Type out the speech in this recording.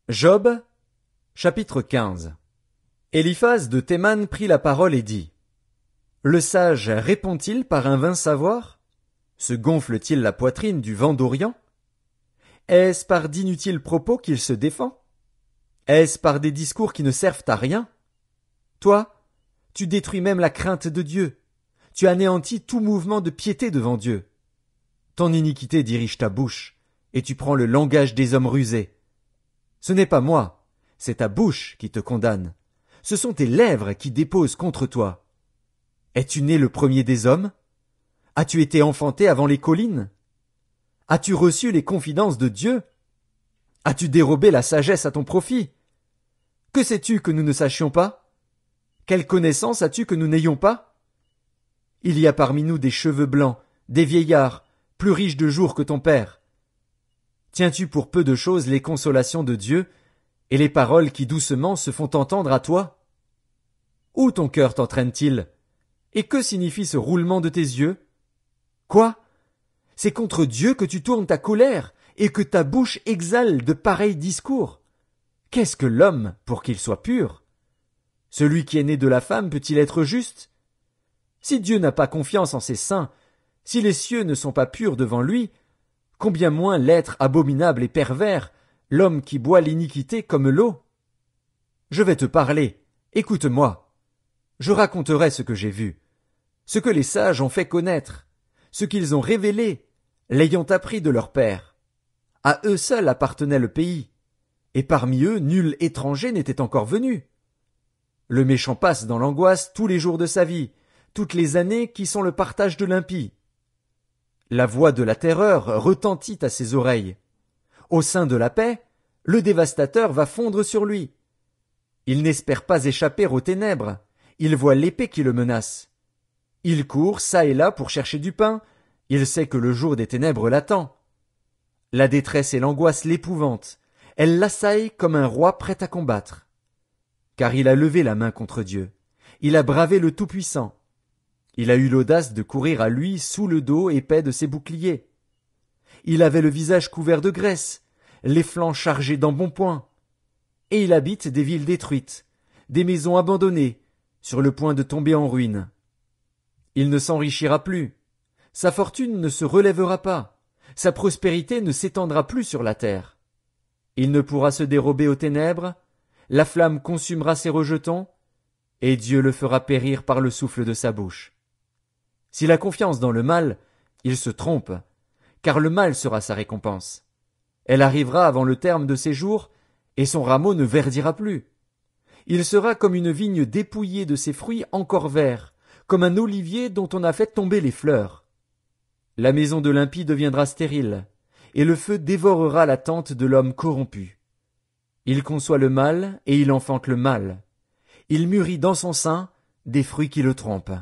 Job, chapitre 15. Eliphaz de Théman prit la parole et dit: Le sage répond-il par un vain savoir? Se gonfle-t-il la poitrine du vent d'Orient? Est-ce par d'inutiles propos qu'il se défend? Est-ce par des discours qui ne servent à rien? Toi, tu détruis même la crainte de Dieu. Tu anéantis tout mouvement de piété devant Dieu. Ton iniquité dirige ta bouche, et tu prends le langage des hommes rusés. Ce n'est pas moi, c'est ta bouche qui te condamne. Ce sont tes lèvres qui déposent contre toi. Es-tu né le premier des hommes? As-tu été enfanté avant les collines? As-tu reçu les confidences de Dieu? As-tu dérobé la sagesse à ton profit? Que sais-tu que nous ne sachions pas? Quelle connaissance as-tu que nous n'ayons pas? Il y a parmi nous des cheveux blancs, des vieillards, plus riches de jours que ton père. Tiens-tu pour peu de choses les consolations de Dieu, et les paroles qui doucement se font entendre à toi? Où ton cœur t'entraîne-t-il? Et que signifie ce roulement de tes yeux? Quoi? C'est contre Dieu que tu tournes ta colère, et que ta bouche exhale de pareils discours? Qu'est-ce que l'homme pour qu'il soit pur? Celui qui est né de la femme peut-il être juste? Si Dieu n'a pas confiance en ses saints, si les cieux ne sont pas purs devant lui, combien moins l'être abominable et pervers, l'homme qui boit l'iniquité comme l'eau? Je vais te parler, écoute-moi. Je raconterai ce que j'ai vu, ce que les sages ont fait connaître, ce qu'ils ont révélé, l'ayant appris de leur père. À eux seuls appartenait le pays, et parmi eux nul étranger n'était encore venu. Le méchant passe dans l'angoisse tous les jours de sa vie, toutes les années qui sont le partage de l'impie. La voix de la terreur retentit à ses oreilles. Au sein de la paix, le dévastateur va fondre sur lui. Il n'espère pas échapper aux ténèbres. Il voit l'épée qui le menace. Il court çà et là pour chercher du pain. Il sait que le jour des ténèbres l'attend. La détresse et l'angoisse l'épouvantent. Elle l'assaillent comme un roi prêt à combattre. Car il a levé la main contre Dieu. Il a bravé le Tout-Puissant. Il a eu l'audace de courir à lui sous le dos épais de ses boucliers. Il avait le visage couvert de graisse, les flancs chargés d'embonpoint. Et il habite des villes détruites, des maisons abandonnées, sur le point de tomber en ruine. Il ne s'enrichira plus, sa fortune ne se relèvera pas, sa prospérité ne s'étendra plus sur la terre. Il ne pourra se dérober aux ténèbres, la flamme consumera ses rejetons, et Dieu le fera périr par le souffle de sa bouche. S'il a confiance dans le mal, il se trompe, car le mal sera sa récompense. Elle arrivera avant le terme de ses jours, et son rameau ne verdira plus. Il sera comme une vigne dépouillée de ses fruits encore verts, comme un olivier dont on a fait tomber les fleurs. La maison de l'impie deviendra stérile, et le feu dévorera la tente de l'homme corrompu. Il conçoit le mal, et il enfante le mal. Il mûrit dans son sein des fruits qui le trompent.